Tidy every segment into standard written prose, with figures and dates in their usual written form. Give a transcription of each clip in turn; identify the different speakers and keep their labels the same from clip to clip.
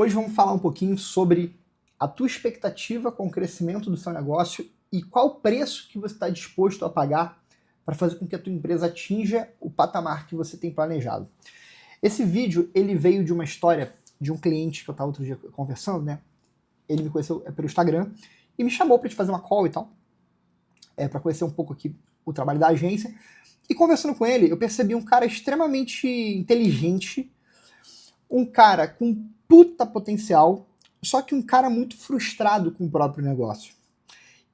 Speaker 1: Hoje vamos falar um pouquinho sobre a tua expectativa com o crescimento do seu negócio e qual preço que você está disposto a pagar para fazer com que a tua empresa atinja o patamar que você tem planejado. Esse vídeo ele veio de uma história de um cliente que eu estava outro dia conversando, né? Ele me conheceu pelo Instagram e me chamou para te fazer uma call e tal, para conhecer um pouco aqui o trabalho da agência. E conversando com ele, eu percebi um cara extremamente inteligente, um cara com puta potencial, só que um cara muito frustrado com o próprio negócio.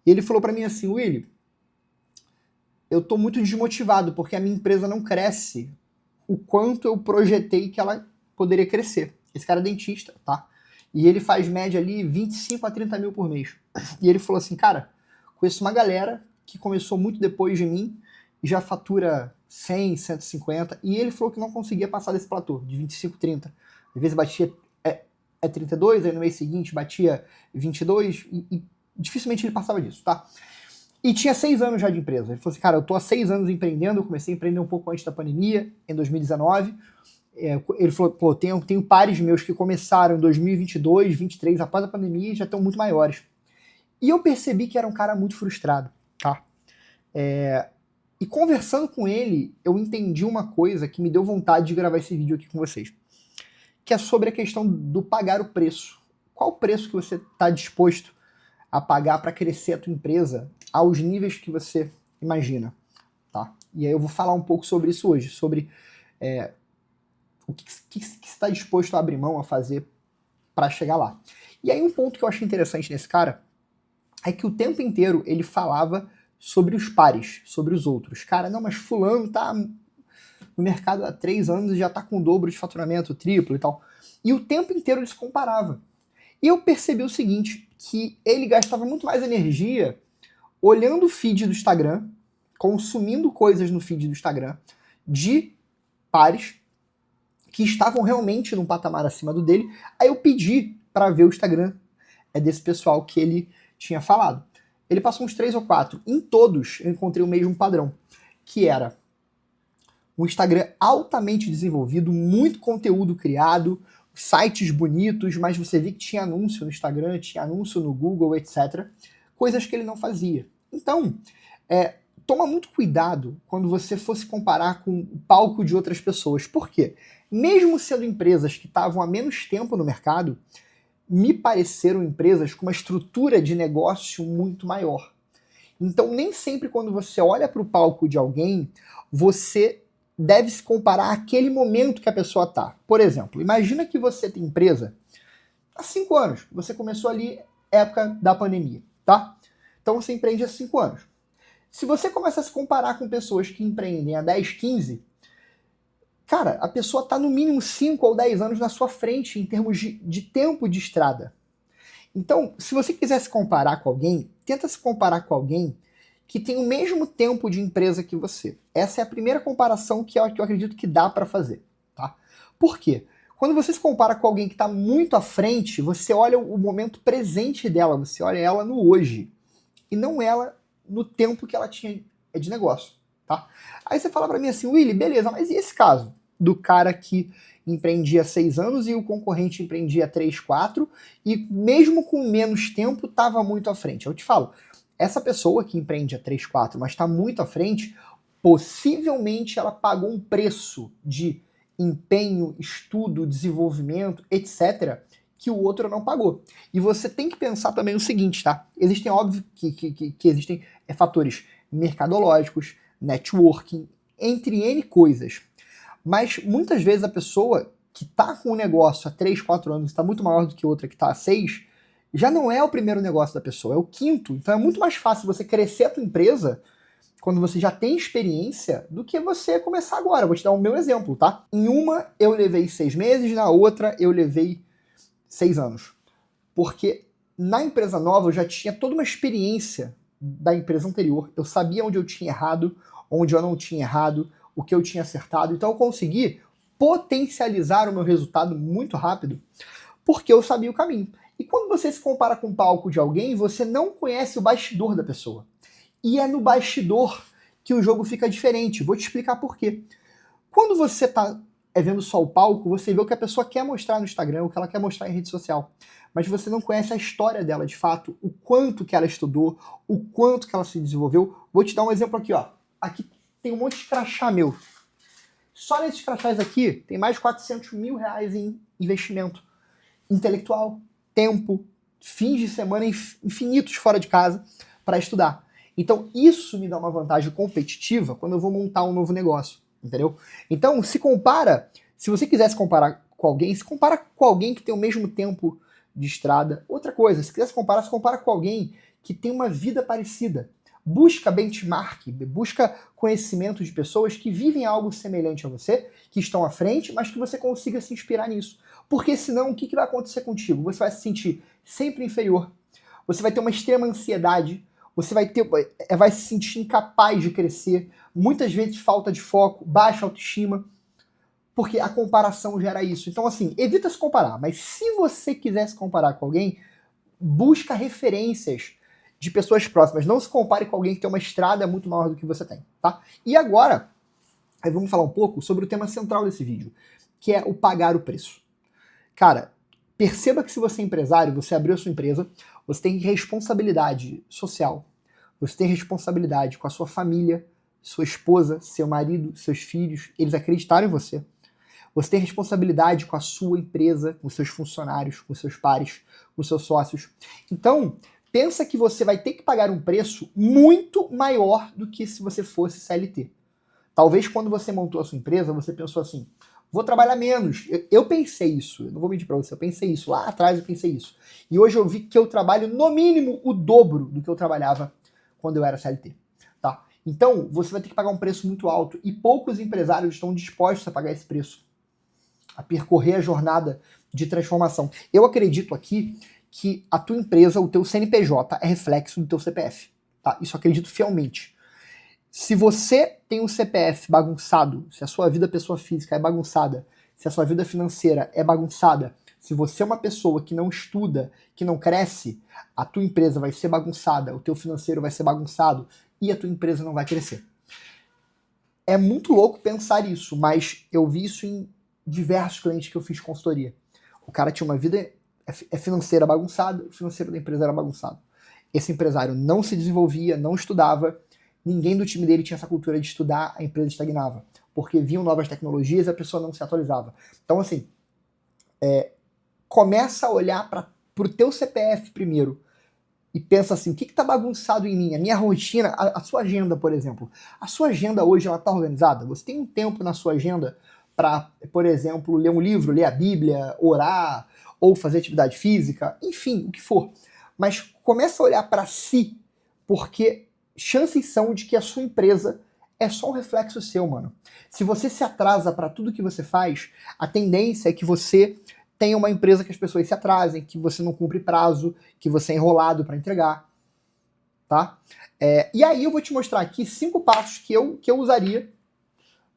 Speaker 1: E ele falou para mim assim: Willy, eu tô muito desmotivado porque a minha empresa não cresce o quanto eu projetei que ela poderia crescer. Esse cara é dentista, tá? E ele faz média ali 25 a 30 mil por mês. E ele falou assim: cara, conheço uma galera que começou muito depois de mim e já fatura 100, 150, e ele falou que não conseguia passar desse platô, de 25, 30. Às vezes batia 32, aí no mês seguinte batia 22, e dificilmente ele passava disso, tá? E tinha 6 anos já de empresa. Ele falou assim: cara, eu tô há 6 anos empreendendo, eu comecei a empreender um pouco antes da pandemia, em 2019. Ele falou: pô, tenho pares meus que começaram em 2022, 2023, após a pandemia, e já estão muito maiores. E eu percebi que era um cara muito frustrado, tá? E conversando com ele, eu entendi uma coisa que me deu vontade de gravar esse vídeo aqui com vocês, que é sobre a questão do pagar o preço. Qual o preço que você está disposto a pagar para crescer a tua empresa aos níveis que você imagina, tá? E aí eu vou falar um pouco sobre isso hoje, sobre o que você está disposto a abrir mão, a fazer para chegar lá. E aí um ponto que eu achei interessante nesse cara é que o tempo inteiro ele falava sobre os pares, sobre os outros. Cara, não, mas fulano tá no mercado há 3 anos e já tá com o dobro de faturamento, triplo e tal. E o tempo inteiro ele se comparava. E eu percebi o seguinte, que ele gastava muito mais energia olhando o feed do Instagram, consumindo coisas no feed do Instagram de pares que estavam realmente num patamar acima do dele. Aí eu pedi para ver o Instagram desse pessoal que ele tinha falado. Ele passou uns 3 ou 4. Em todos eu encontrei o mesmo padrão, que era um Instagram altamente desenvolvido, muito conteúdo criado, sites bonitos, mas você vê que tinha anúncio no Instagram, tinha anúncio no Google, etc. Coisas que ele não fazia. Então, toma muito cuidado quando você for se comparar com o palco de outras pessoas. Por quê? Mesmo sendo empresas que estavam há menos tempo no mercado, me pareceram empresas com uma estrutura de negócio muito maior. Então, nem sempre quando você olha para o palco de alguém, você deve se comparar àquele momento que a pessoa está. Por exemplo, imagina que você tem empresa há 5 anos. Você começou ali época da pandemia, tá? Então você empreende há 5 anos. Se você começa a se comparar com pessoas que empreendem há 10, 15, cara, a pessoa está no mínimo 5 ou 10 anos na sua frente em termos de tempo de estrada. Então, se você quiser se comparar com alguém, tenta se comparar com alguém que tem o mesmo tempo de empresa que você. Essa é a primeira comparação que eu acredito que dá para fazer, tá? Por quê? Quando você se compara com alguém que está muito à frente, você olha o momento presente dela, você olha ela no hoje, e não ela no tempo que ela tinha de negócio, tá? Aí você fala para mim assim: Willy, beleza, mas e esse caso do cara que empreendia há 6 anos e o concorrente empreendia há 3, 4 e mesmo com menos tempo estava muito à frente? Eu te falo, essa pessoa que empreende há 3, 4, mas está muito à frente, possivelmente ela pagou um preço de empenho, estudo, desenvolvimento, etc., que o outro não pagou. E você tem que pensar também o seguinte, tá? Existem, óbvio, que existem fatores mercadológicos, networking, entre N coisas. Mas muitas vezes a pessoa que está com o negócio há 3, 4 anos, está muito maior do que outra que está há 6, já não é o primeiro negócio da pessoa, é o 5º. Então é muito mais fácil você crescer a tua empresa quando você já tem experiência do que você começar agora. Vou te dar o meu exemplo, tá? Em uma eu levei 6 meses, na outra eu levei 6 anos. Porque na empresa nova eu já tinha toda uma experiência da empresa anterior. Eu sabia onde eu tinha errado, onde eu não tinha errado, o que eu tinha acertado. Então eu consegui potencializar o meu resultado muito rápido porque eu sabia o caminho. E quando você se compara com o palco de alguém, você não conhece o bastidor da pessoa. E é no bastidor que o jogo fica diferente. Vou te explicar por quê. Quando você está é vendo só o palco, você vê o que a pessoa quer mostrar no Instagram, o que ela quer mostrar em rede social. Mas você não conhece a história dela de fato, o quanto que ela estudou, o quanto que ela se desenvolveu. Vou te dar um exemplo aqui, ó. Aqui tem um monte de crachá meu. Só nesses crachás aqui tem mais de 400 mil reais em investimento intelectual, tempo, fins de semana infinitos fora de casa para estudar. Então isso me dá uma vantagem competitiva quando eu vou montar um novo negócio, entendeu? Então se você quiser se comparar com alguém, se compara com alguém que tem o mesmo tempo de estrada. Outra coisa, se quiser se compara com alguém que tem uma vida parecida. Busca benchmark, busca conhecimento de pessoas que vivem algo semelhante a você, que estão à frente, mas que você consiga se inspirar nisso. Porque senão, o que vai acontecer contigo? Você vai se sentir sempre inferior, você vai ter uma extrema ansiedade, você vai se sentir incapaz de crescer, muitas vezes falta de foco, baixa autoestima, porque a comparação gera isso. Então, assim, evita se comparar, mas se você quiser se comparar com alguém, busca referências de pessoas próximas. Não se compare com alguém que tem uma estrada muito maior do que você tem, tá? E agora, aí vamos falar um pouco sobre o tema central desse vídeo, que é o pagar o preço. Cara, perceba que se você é empresário, você abriu a sua empresa, você tem responsabilidade social, você tem responsabilidade com a sua família, sua esposa, seu marido, seus filhos, eles acreditaram em você. Você tem responsabilidade com a sua empresa, com seus funcionários, com seus pares, com seus sócios. Então, pensa que você vai ter que pagar um preço muito maior do que se você fosse CLT. Talvez quando você montou a sua empresa, você pensou assim, vou trabalhar menos. Eu pensei isso, eu não vou mentir pra você, eu pensei isso. Lá atrás eu pensei isso. E hoje eu vi que eu trabalho no mínimo o dobro do que eu trabalhava quando eu era CLT. Tá? Então, você vai ter que pagar um preço muito alto e poucos empresários estão dispostos a pagar esse preço, a percorrer a jornada de transformação. Eu acredito aqui que a tua empresa, o teu CNPJ, é reflexo do teu CPF. Tá? Isso eu acredito fielmente. Se você tem um CPF bagunçado, se a sua vida pessoa física é bagunçada, se a sua vida financeira é bagunçada, se você é uma pessoa que não estuda, que não cresce, a tua empresa vai ser bagunçada, o teu financeiro vai ser bagunçado e a tua empresa não vai crescer. É muito louco pensar isso, mas eu vi isso em diversos clientes que eu fiz consultoria. O cara tinha uma vida financeira bagunçada, o financeiro da empresa era bagunçado. Esse empresário não se desenvolvia, não estudava, ninguém do time dele tinha essa cultura de estudar, a empresa estagnava. Porque vinham novas tecnologias e a pessoa não se atualizava. Então, assim, começa a olhar para o teu CPF primeiro e pensa assim, o que está bagunçado em mim? A minha rotina, a sua agenda, por exemplo. A sua agenda hoje, ela está organizada? Você tem um tempo na sua agenda para, por exemplo, ler um livro, ler a Bíblia, orar, ou fazer atividade física, enfim, o que for. Mas começa a olhar para si, porque chances são de que a sua empresa é só um reflexo seu, mano. Se você se atrasa para tudo que você faz, a tendência é que você tenha uma empresa que as pessoas se atrasem, que você não cumpre prazo, que você é enrolado para entregar, tá? E aí eu vou te mostrar aqui 5 passos que eu usaria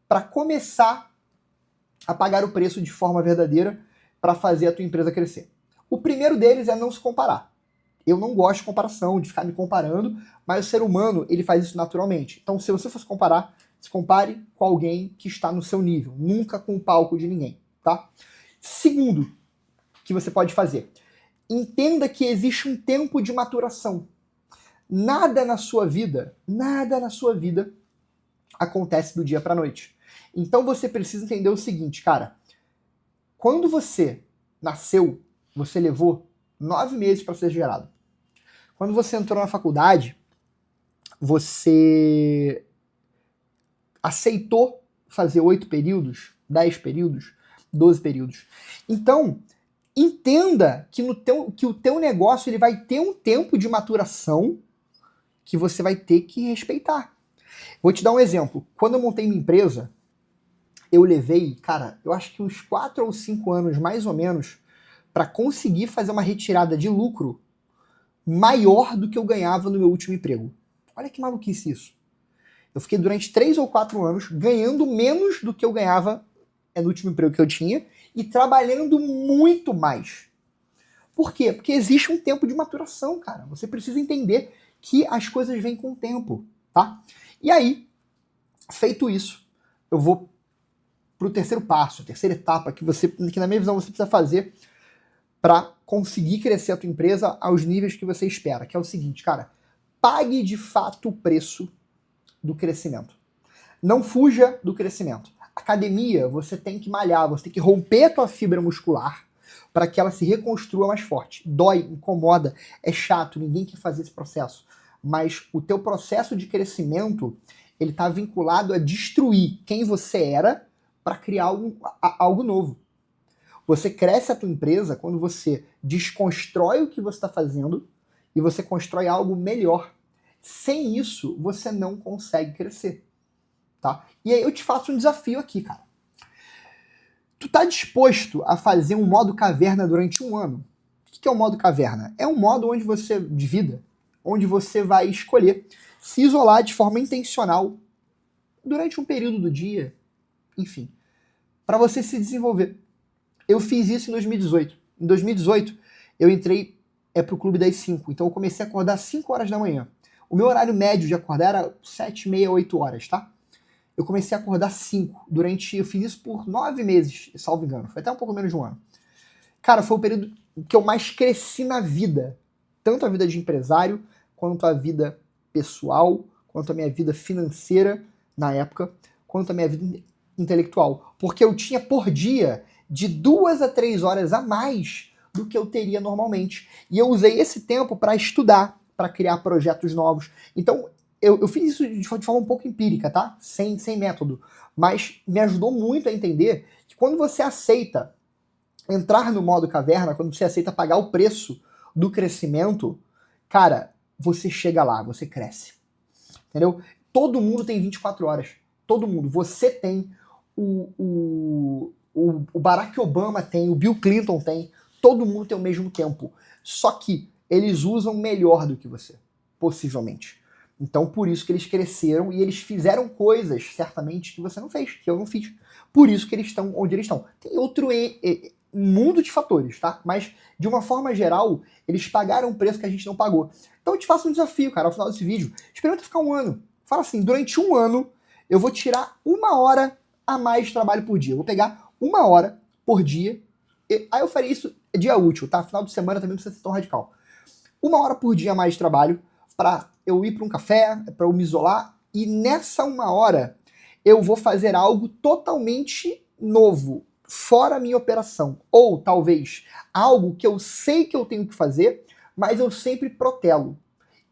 Speaker 1: para começar a pagar o preço de forma verdadeira para fazer a tua empresa crescer. O primeiro deles é não se comparar. Eu não gosto de comparação, de ficar me comparando, mas o ser humano, ele faz isso naturalmente. Então, se você for se comparar, se compare com alguém que está no seu nível, nunca com o palco de ninguém, tá? Segundo que você pode fazer, entenda que existe um tempo de maturação. Nada na sua vida acontece do dia para a noite. Então você precisa entender o seguinte, cara, quando você nasceu, você levou 9 meses para ser gerado. Quando você entrou na faculdade, você aceitou fazer 8 períodos, 10 períodos, 12 períodos. Então, entenda que o teu negócio ele vai ter um tempo de maturação que você vai ter que respeitar. Vou te dar um exemplo. Quando eu montei minha empresa, eu levei, cara, eu acho que uns 4 ou 5 anos, mais ou menos, para conseguir fazer uma retirada de lucro maior do que eu ganhava no meu último emprego. Olha que maluquice isso. Eu fiquei durante 3 ou 4 anos ganhando menos do que eu ganhava no último emprego que eu tinha e trabalhando muito mais. Por quê? Porque existe um tempo de maturação, cara. Você precisa entender que as coisas vêm com o tempo, tá? E aí, feito isso, eu vou para o terceiro passo, a terceira etapa que na minha visão você precisa fazer para conseguir crescer a tua empresa aos níveis que você espera, que é o seguinte, cara, pague de fato o preço do crescimento. Não fuja do crescimento. Academia, você tem que malhar, você tem que romper a tua fibra muscular para que ela se reconstrua mais forte. Dói, incomoda, é chato, ninguém quer fazer esse processo. Mas o teu processo de crescimento, ele está vinculado a destruir quem você era para criar algo novo. Você cresce a tua empresa quando você desconstrói o que você está fazendo e você constrói algo melhor. Sem isso, você não consegue crescer. Tá? E aí eu te faço um desafio aqui, cara. Tu tá disposto a fazer um modo caverna durante um ano? O que é o modo caverna? É um modo onde você, de vida, onde você vai escolher se isolar de forma intencional durante um período do dia, enfim, para você se desenvolver. Eu fiz isso em 2018. Em 2018, eu entrei para o clube das 5, então eu comecei a acordar às 5 horas da manhã. O meu horário médio de acordar era 7h30, 8 horas, tá? Eu comecei a acordar 5. Eu fiz isso por 9 meses, salvo engano. Foi até um pouco menos de um ano. Cara, foi o período que eu mais cresci na vida. Tanto a vida de empresário, quanto a vida pessoal, quanto a minha vida financeira na época, quanto a minha vida intelectual. Porque eu tinha por dia de 2 a 3 horas a mais do que eu teria normalmente. E eu usei esse tempo para estudar, para criar projetos novos. Então, eu fiz isso de forma um pouco empírica, tá? Sem método. Mas me ajudou muito a entender que quando você aceita entrar no modo caverna, quando você aceita pagar o preço do crescimento, cara, você chega lá, você cresce. Entendeu? Todo mundo tem 24 horas. Todo mundo. Você tem, o Barack Obama tem, o Bill Clinton tem, todo mundo tem o mesmo tempo. Só que eles usam melhor do que você, possivelmente. Então, por isso que eles cresceram e eles fizeram coisas, certamente, que você não fez, que eu não fiz. Por isso que eles estão onde eles estão. Tem outro mundo de fatores, tá? Mas, de uma forma geral, eles pagaram um preço que a gente não pagou. Então, eu te faço um desafio, cara, ao final desse vídeo. Experimenta ficar um ano. Fala assim, durante um ano, eu vou tirar 1 hora a mais de trabalho por dia. Eu vou pegar 1 hora por dia. Aí eu faria isso dia útil, tá? Final de semana também não precisa ser tão radical. 1 hora por dia a mais de trabalho para eu ir para um café, para eu me isolar, e nessa 1 hora eu vou fazer algo totalmente novo, fora a minha operação. Ou talvez algo que eu sei que eu tenho que fazer, mas eu sempre protelo.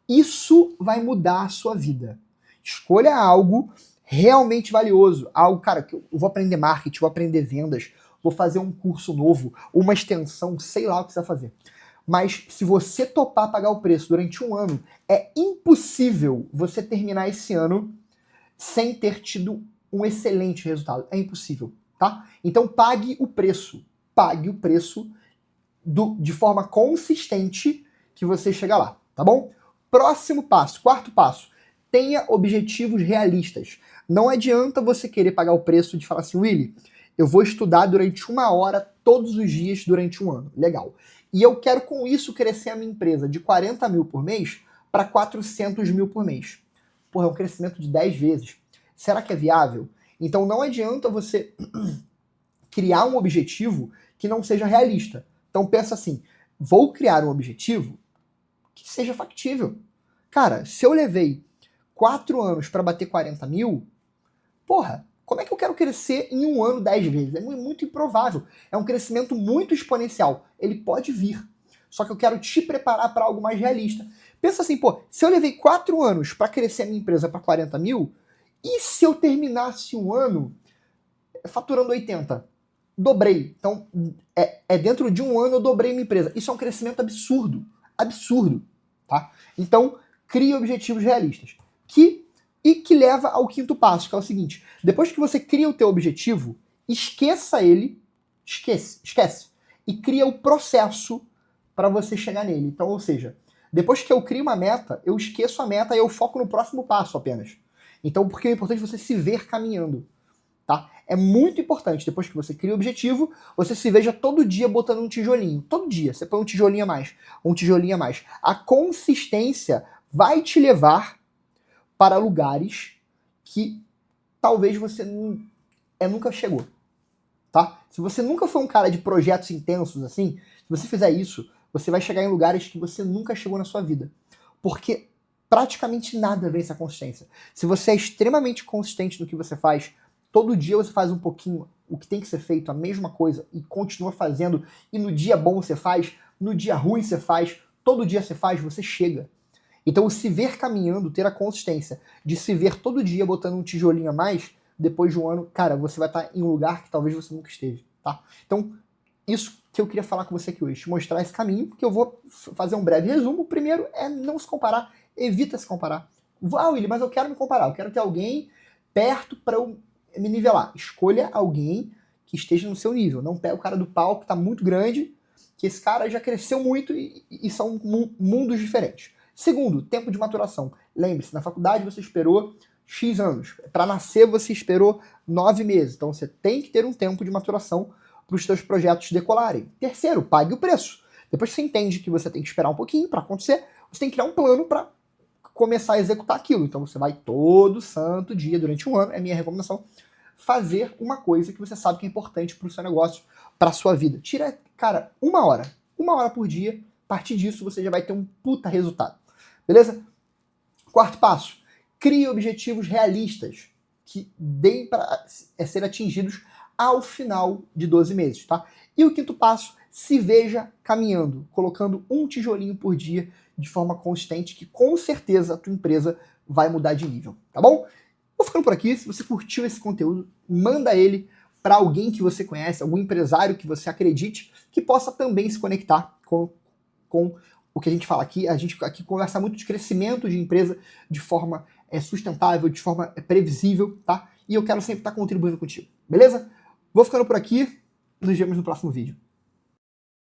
Speaker 1: Isso vai mudar a sua vida. Escolha algo realmente valioso. Algo, cara, que eu vou aprender marketing, vou aprender vendas, vou fazer um curso novo, uma extensão, sei lá o que você vai fazer. Mas se você topar pagar o preço durante um ano, é impossível você terminar esse ano sem ter tido um excelente resultado. É impossível, tá? Então pague o preço. Pague o preço de forma consistente que você chega lá, tá bom? Próximo passo, quarto passo. Tenha objetivos realistas. Não adianta você querer pagar o preço de falar assim, Willy, eu vou estudar durante 1 hora todos os dias durante um ano. Legal. E eu quero com isso crescer a minha empresa de 40 mil por mês para 400 mil por mês. Porra, é um crescimento de 10 vezes. Será que é viável? Então não adianta você criar um objetivo que não seja realista. Então pensa assim, vou criar um objetivo que seja factível. Cara, se eu levei 4 anos para bater 40 mil, porra, como é que eu quero crescer em um ano 10 vezes? É muito improvável. É um crescimento muito exponencial. Ele pode vir. Só que eu quero te preparar para algo mais realista. Pensa assim, pô, se eu levei 4 anos para crescer a minha empresa para 40 mil, e se eu terminasse um ano faturando 80? Dobrei. Então, dentro de um ano eu dobrei minha empresa. Isso é um crescimento absurdo. Absurdo. Tá? Então, crie objetivos realistas. Que leva ao quinto passo, que é o seguinte. Depois que você cria o teu objetivo, esqueça ele, esquece, e cria o processo para você chegar nele. Então, ou seja, depois que eu crio uma meta, eu esqueço a meta e eu foco no próximo passo apenas. Então, porque é importante você se ver caminhando. Tá? É muito importante, depois que você cria o objetivo, você se veja todo dia botando um tijolinho. Todo dia, você põe um tijolinho a mais, um tijolinho a mais. A consistência vai te levar para lugares que talvez você nunca chegou. tá? Se você nunca foi um cara de projetos intensos assim, se você fizer isso, você vai chegar em lugares que você nunca chegou na sua vida. Porque praticamente nada vence a consistência. Se você é extremamente consistente no que você faz, todo dia você faz um pouquinho o que tem que ser feito, a mesma coisa, e continua fazendo, e no dia bom você faz, no dia ruim você faz, todo dia você faz, você chega. Então, se ver caminhando, ter a consistência de se ver todo dia botando um tijolinho a mais, depois de um ano, cara, você vai estar em um lugar que talvez você nunca esteve, tá? Então, isso que eu queria falar com você aqui hoje, te mostrar esse caminho, que eu vou fazer um breve resumo. O primeiro é não se comparar, evita se comparar. Ah, Willi, mas eu quero me comparar, eu quero ter alguém perto para eu me nivelar. Escolha alguém que esteja no seu nível, não pega o cara do palco que está muito grande, que esse cara já cresceu muito e são mundos diferentes. Segundo, tempo de maturação. Lembre-se, na faculdade você esperou X anos. Para nascer você esperou 9 meses. Então você tem que ter um tempo de maturação para os seus projetos decolarem. Terceiro, pague o preço. Depois que você entende que você tem que esperar um pouquinho para acontecer, você tem que criar um plano para começar a executar aquilo. Então você vai todo santo dia, durante um ano, é a minha recomendação, fazer uma coisa que você sabe que é importante para o seu negócio, para a sua vida. Tira, cara, uma hora por dia. A partir disso você já vai ter um puta resultado. Beleza? Quarto passo, crie objetivos realistas que deem para ser atingidos ao final de 12 meses, tá? E o quinto passo, se veja caminhando, colocando um tijolinho por dia de forma consistente, que com certeza a tua empresa vai mudar de nível, tá bom? Vou ficando por aqui. Se você curtiu esse conteúdo, manda ele para alguém que você conhece, algum empresário que você acredite, que possa também se conectar com o que a gente fala aqui. A gente aqui conversa muito de crescimento de empresa de forma sustentável, de forma previsível, tá? E eu quero sempre estar contribuindo contigo, beleza? Vou ficando por aqui, nos vemos no próximo vídeo.